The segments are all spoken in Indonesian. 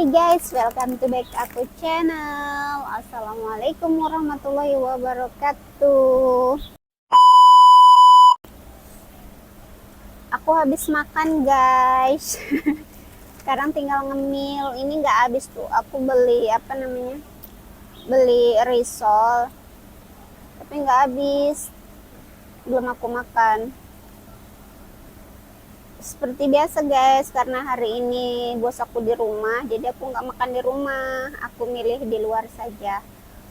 Hai guys, welcome to back aku channel. Assalamualaikum warahmatullahi wabarakatuh. Aku habis makan guys. Sekarang tinggal ngemil. Ini nggak habis tuh. Aku beli apa namanya? Beli risol. Tapi nggak habis. Belum aku makan. Seperti biasa guys, karena hari ini bos aku di rumah, jadi aku nggak makan di rumah, aku milih di luar saja.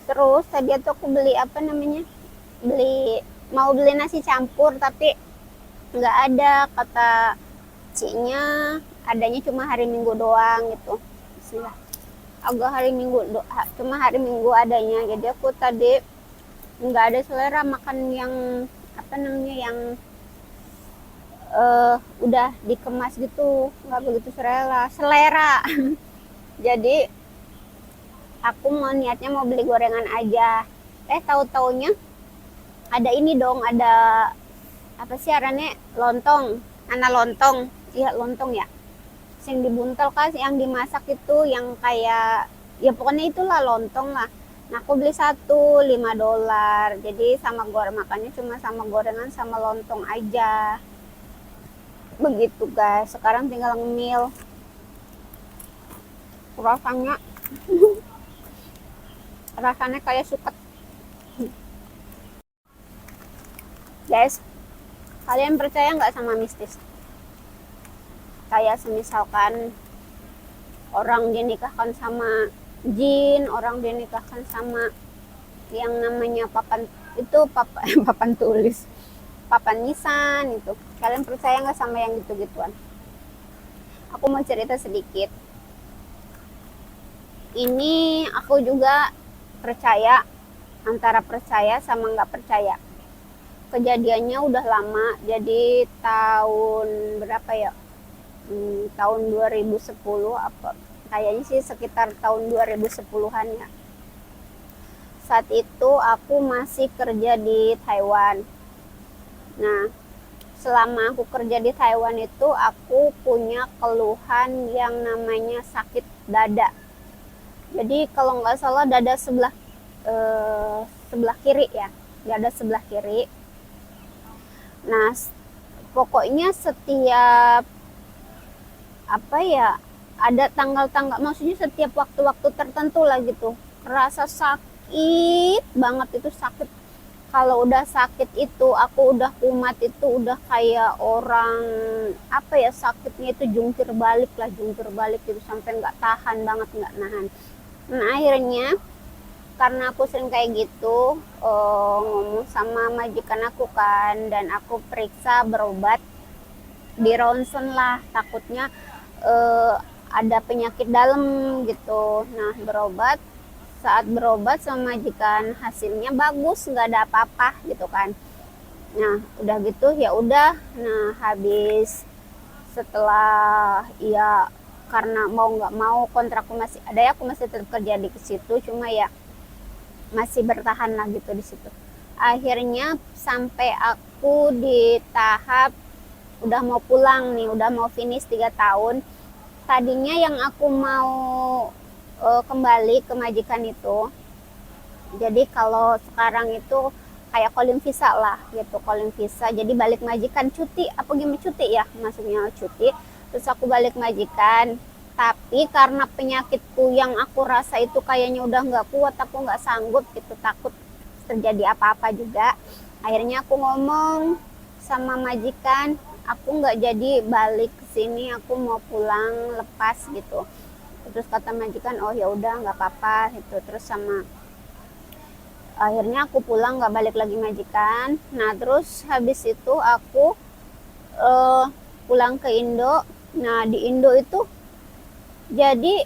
Terus tadi tuh aku beli apa namanya, mau beli nasi campur tapi nggak ada, kata ciknya adanya cuma hari Minggu doang gitu. Bismillah. Agak hari Minggu cuma hari Minggu adanya, jadi aku tadi nggak ada selera makan yang apa namanya, yang udah dikemas gitu, nggak begitu selera. Jadi aku mau niatnya mau beli gorengan aja, tahu-taunya ada ini dong, ada apa sih arane, lontong, anak lontong, iya lontong ya, yang dibuntel kan, yang dimasak itu, yang kayak ya pokoknya itulah lontong lah. Nah aku beli satu $5, jadi sama makannya cuma sama gorengan sama lontong aja. Begitu guys, sekarang tinggal ngemil. Rasanya kayak suket guys. Kalian percaya nggak sama mistis? Kayak semisalkan orang dinikahkan sama jin, orang dinikahkan sama yang namanya papan itu, papan tulis, papan nisan itu. Kalian percaya nggak sama yang gitu-gituan? Aku mau cerita sedikit. Ini aku juga percaya, antara percaya sama nggak percaya. Kejadiannya udah lama, jadi tahun berapa ya, tahun 2010 apa, kayaknya sih sekitar tahun 2010-an ya. Saat itu aku masih kerja di Taiwan. Nah selama aku kerja di Taiwan itu aku punya keluhan yang namanya sakit dada. Jadi kalau nggak salah dada sebelah kiri ya, dada sebelah kiri. Nah pokoknya setiap apa ya, ada tanggal-tanggal, maksudnya setiap waktu-waktu tertentu lah gitu, kerasa sakit banget, itu sakit. Kalau udah sakit itu, aku udah kumat itu, udah kayak orang apa ya, sakitnya itu jungkir balik itu, sampai nggak tahan banget, nggak nahan. Nah akhirnya karena aku sering kayak gitu, ngomong sama majikan aku kan, dan aku periksa, berobat di ronsen lah, takutnya ada penyakit dalam gitu. Nah saat berobat sama majikan, hasilnya bagus, nggak ada apa-apa gitu kan. Nah udah gitu ya udah. Nah habis, setelah ya, karena mau nggak mau kontrakku masih ada ya, aku masih tetap kerja di situ, cuma ya masih bertahan lah gitu di situ. Akhirnya sampai aku di tahap udah mau pulang nih, udah mau finish 3 tahun. Tadinya yang aku mau kembali ke majikan itu, jadi kalau sekarang itu kayak calling visa lah gitu, calling visa, jadi balik majikan, cuti apa gimana, cuti ya maksudnya, cuti. Terus aku balik majikan, tapi karena penyakitku yang aku rasa itu kayaknya udah nggak kuat, aku nggak sanggup gitu, takut terjadi apa-apa juga. Akhirnya aku ngomong sama majikan, aku nggak jadi balik ke sini, aku mau pulang lepas gitu. Terus kata majikan, oh ya udah nggak apa-apa gitu. Terus sama akhirnya aku pulang, nggak balik lagi majikan. Nah terus habis itu aku pulang ke Indo. Nah di Indo itu jadi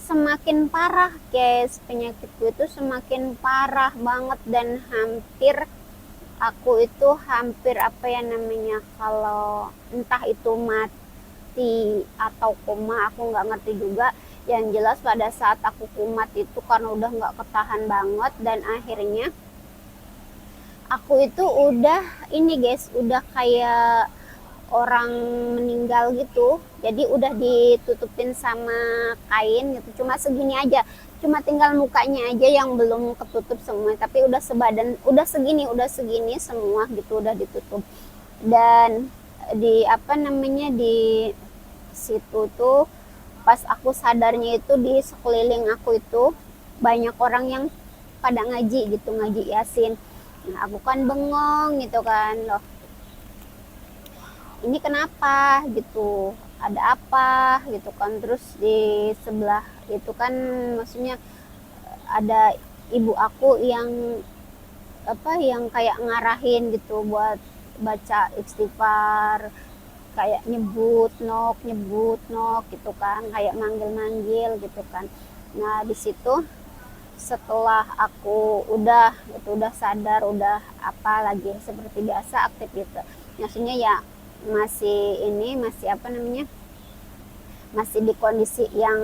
semakin parah guys, penyakitku itu semakin parah banget, dan hampir apa ya namanya, kalau entah itu mati atau koma, aku nggak ngerti juga. Yang jelas pada saat aku kumat itu, karena udah nggak ketahan banget, dan akhirnya aku itu udah ini guys, udah kayak orang meninggal gitu, jadi udah ditutupin sama kain gitu, cuma segini aja, cuma tinggal mukanya aja yang belum ketutup semua, tapi udah sebadan, udah segini semua gitu, udah ditutup. Dan di apa namanya, di situ tuh pas aku sadarnya itu di sekeliling aku itu banyak orang yang pada ngaji gitu, ngaji Yasin. Nah, aku kan bengong gitu kan, loh ini kenapa gitu, ada apa gitu kan. Terus di sebelah itu kan maksudnya ada ibu aku yang apa, yang kayak ngarahin gitu buat baca istighfar, kayak nyebut nok gitu kan, kayak manggil-manggil gitu kan. Nah di situ setelah aku udah sadar, udah apa lagi seperti biasa aktivitas, maksudnya ya masih apa namanya, masih di kondisi yang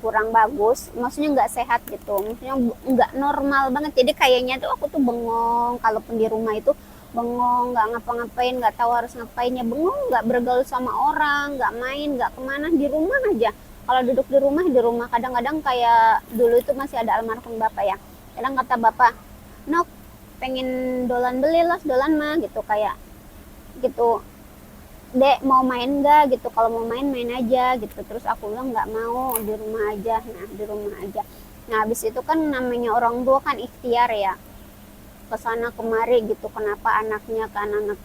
kurang bagus, maksudnya nggak sehat gitu, maksudnya nggak normal banget. Jadi kayaknya tuh aku tuh bengong, kalaupun di rumah itu bengong, nggak ngapa-ngapain, nggak tahu harus ngapain, ya bengong, nggak bergaul sama orang, nggak main, nggak kemana, di rumah aja. Kalau duduk di rumah kadang-kadang kayak dulu itu masih ada almarhum bapak ya, kadang kata bapak, nok pengen dolan, beli lah dolan mah gitu, kayak gitu, dek mau main nggak gitu, kalau mau main main aja gitu. Terus aku bilang nggak mau, di rumah aja. Nah di rumah aja. Nah habis itu kan namanya orang tua kan ikhtiar ya, kesana kemari gitu, kenapa anaknya kan, anak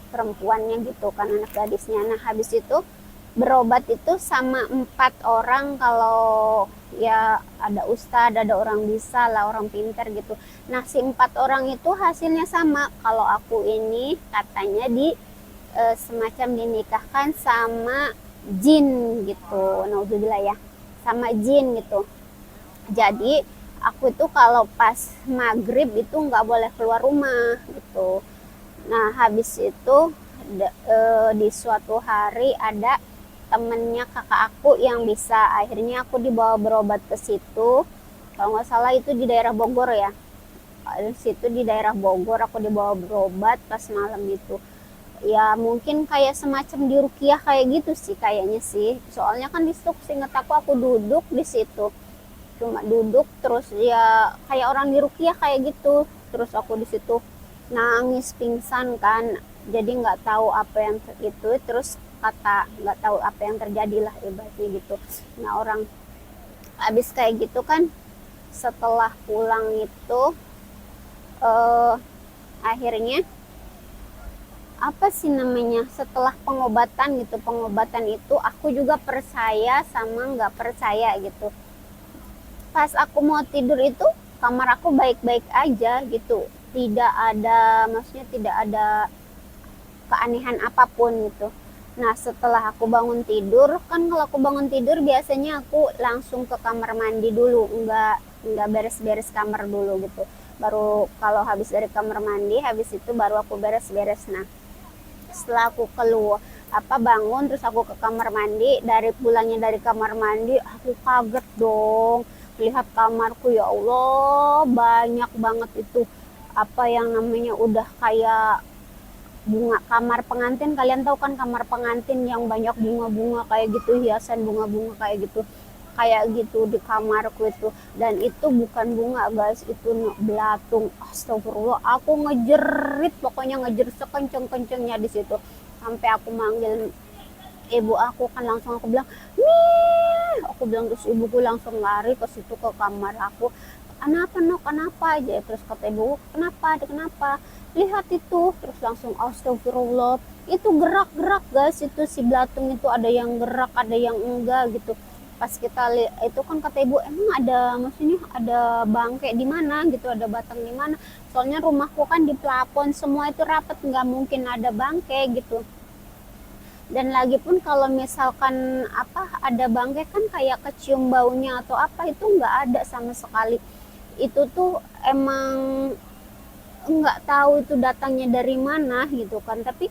perempuannya gitu kan, anak gadisnya. Nah habis itu berobat itu sama 4 orang, kalau ya ada ustadz, ada orang bisa lah, orang pintar gitu. Nah si 4 orang itu hasilnya sama, kalau aku ini katanya di semacam dinikahkan sama jin gitu, naudzubillah ya, sama jin gitu. Jadi aku tuh kalau pas maghrib itu nggak boleh keluar rumah gitu. Nah habis itu di suatu hari ada temennya kakak aku yang bisa, akhirnya aku dibawa berobat ke situ, kalau nggak salah itu di daerah Bogor ya. Di situ di daerah Bogor aku dibawa berobat pas malam itu. Ya mungkin kayak semacam di rukiah kayak gitu sih kayaknya sih, soalnya kan di situ seinget aku duduk di situ, cuma duduk terus ya kayak orang di rukiah kayak gitu. Terus aku di situ nangis pingsan kan, jadi nggak tahu apa yang itu, terus kata nggak tahu apa yang terjadi lah ibaratnya gitu. Nah orang abis kayak gitu kan, setelah pulang itu akhirnya apa sih namanya, setelah pengobatan gitu, pengobatan itu aku juga percaya sama nggak percaya gitu. Pas aku mau tidur itu kamar aku baik-baik aja gitu, tidak ada, maksudnya tidak ada keanehan apapun gitu. Nah setelah aku bangun tidur kan, kalau aku bangun tidur biasanya aku langsung ke kamar mandi dulu, nggak beres-beres kamar dulu gitu, baru kalau habis dari kamar mandi, habis itu baru aku beres-beres. Nah setelah aku keluar apa bangun, terus aku ke kamar mandi, dari pulangnya dari kamar mandi aku kaget dong lihat kamarku, ya Allah banyak banget itu apa yang namanya udah kayak bunga, kamar pengantin, kalian tahu kan kamar pengantin yang banyak bunga-bunga kayak gitu, hiasan bunga-bunga kayak gitu di kamarku itu. Dan itu bukan bunga guys, itu belatung. Astagfirullah, aku ngejerit, pokoknya ngejerit sekenceng-kencengnya di situ, sampai aku manggil ibu aku kan, langsung aku bilang nih, aku bilang, terus ibuku langsung lari ke situ ke kamar aku, kenapa nok, kenapa aja. Terus kata ibu, kenapa, lihat itu. Terus langsung astagfirullah, itu gerak-gerak guys, itu si belatung itu ada yang gerak ada yang enggak gitu. Pas kita lihat itu kan kata ibu, emang ada, maksudnya ada bangke di mana gitu, ada batang di mana, soalnya rumahku kan di plafon semua itu rapat, nggak mungkin ada bangke gitu. Dan lagi pun kalau misalkan apa ada bangke kan kayak kecium baunya atau apa, itu nggak ada sama sekali. Itu tuh emang nggak tahu itu datangnya dari mana gitu kan. Tapi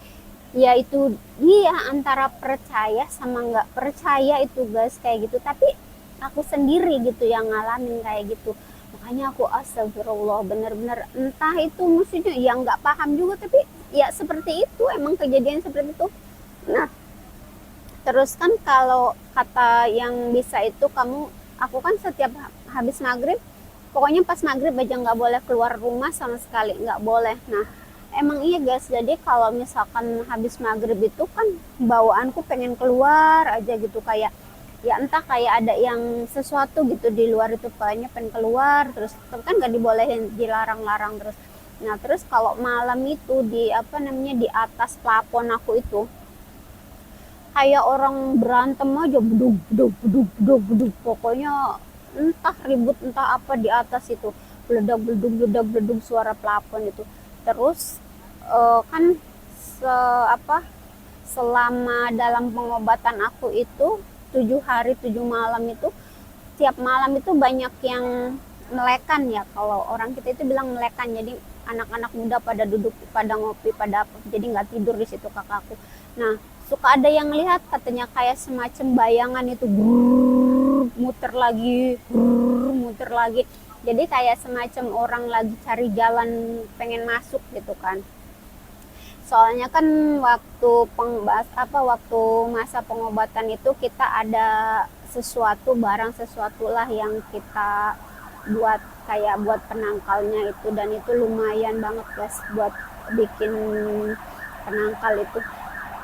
ya itu dia, antara percaya sama nggak percaya itu guys kayak gitu. Tapi aku sendiri gitu yang ngalamin kayak gitu, makanya aku astagfirullah, bener-bener entah itu maksudnya yang nggak paham juga, tapi ya seperti itu, emang kejadian seperti itu. Nah, terus kan kalau kata yang bisa itu aku kan setiap habis maghrib, pokoknya pas maghrib aja nggak boleh keluar rumah sama sekali, nggak boleh. Nah, emang iya guys, jadi kalau misalkan habis maghrib itu kan bawaanku pengen keluar aja gitu, kayak ya entah kayak ada yang sesuatu gitu di luar itu, kayaknya pengen keluar terus, tapi kan nggak dibolehin, dilarang-larang terus. Nah terus kalau malam itu di apa namanya, di atas plafon aku itu kayak orang berantem aja, beduk beduk beduk beduk beduk, pokoknya entah ribut entah apa di atas itu, beledak beleduk beledak beleduk suara plafon itu. Terus kan se apa selama dalam pengobatan aku itu 7 hari 7 malam itu, tiap malam itu banyak yang melekan ya, kalau orang kita itu bilang melekan, jadi anak-anak muda pada duduk pada ngopi pada apa, jadi nggak tidur di situ kakakku. Nah suka ada yang lihat katanya kayak semacam bayangan itu brrr, muter lagi brrr, muter lagi, jadi kayak semacam orang lagi cari jalan pengen masuk gitu kan. Soalnya kan waktu masa pengobatan itu kita ada barang sesuatu lah yang kita buat, kayak buat penangkalnya itu, dan itu lumayan banget guys buat bikin penangkal itu.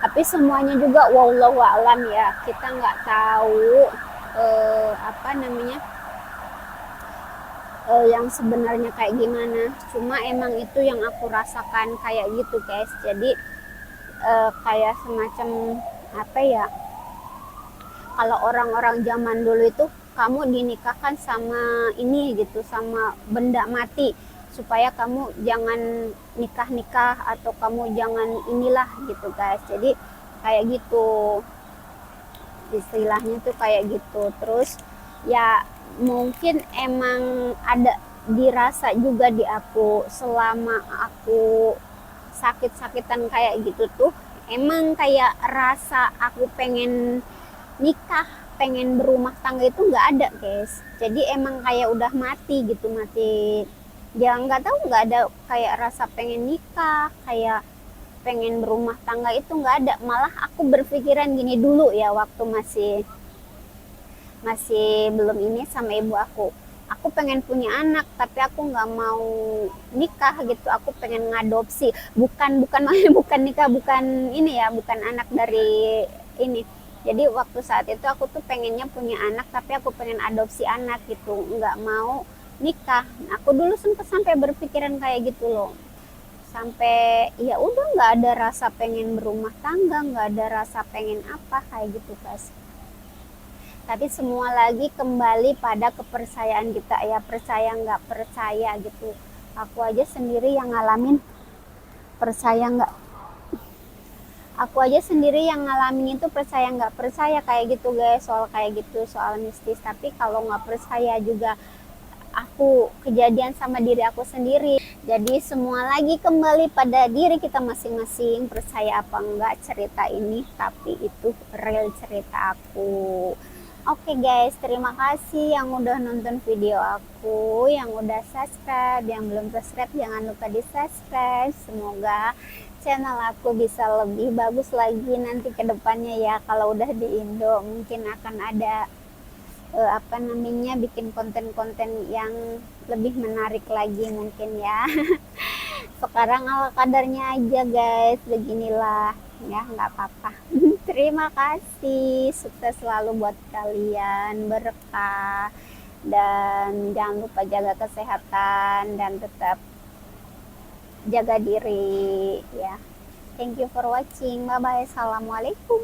Tapi semuanya juga wallahu alam ya, kita nggak tahu apa namanya, yang sebenarnya kayak gimana. Cuma emang itu yang aku rasakan kayak gitu guys. Jadi kayak semacam apa ya, kalau orang-orang zaman dulu itu kamu dinikahkan sama ini gitu, sama benda mati, supaya kamu jangan nikah-nikah atau kamu jangan inilah gitu guys. Jadi kayak gitu istilahnya tuh, kayak gitu. Terus ya mungkin emang ada dirasa juga di aku selama aku sakit-sakitan kayak gitu tuh, emang kayak rasa aku pengen nikah, pengen berumah tangga itu nggak ada guys. Jadi emang kayak udah mati gitu, mati, ya nggak tahu, nggak ada kayak rasa pengen nikah, kayak pengen berumah tangga itu nggak ada. Malah aku berpikiran gini dulu ya, waktu masih masih belum ini sama ibu aku pengen punya anak tapi aku nggak mau nikah gitu, aku pengen ngadopsi, bukan bukan nikah, bukan ini ya, bukan anak dari ini. Jadi waktu saat itu aku tuh pengennya punya anak tapi aku pengen adopsi anak gitu, nggak mau nikah. Aku dulu sempat sampai berpikiran kayak gitu loh, sampai ya udah nggak ada rasa pengen berumah tangga, nggak ada rasa pengen apa kayak gitu guys. Tapi semua lagi kembali pada kepercayaan kita ya, percaya nggak percaya gitu. Aku aja sendiri yang ngalamin, percaya nggak, aku aja sendiri yang ngalamin itu percaya nggak percaya kayak gitu guys, soal kayak gitu, soal mistis. Tapi kalau nggak percaya juga aku kejadian sama diri aku sendiri. Jadi semua lagi kembali pada diri kita masing-masing, percaya apa enggak cerita ini, tapi itu real cerita aku. Oke guys, terima kasih yang udah nonton video aku, yang udah subscribe, yang belum subscribe jangan lupa di subscribe. Semoga channel aku bisa lebih bagus lagi nanti ke depannya ya. Kalau udah di Indo mungkin akan ada apa namanya, bikin konten-konten yang lebih menarik lagi mungkin ya. Sekarang ala kadarnya aja guys, beginilah ya, nggak apa-apa. Terima kasih, sukses selalu buat kalian, berkah, dan jangan lupa jaga kesehatan dan tetap jaga diri ya. Thank you for watching, bye bye, assalamualaikum.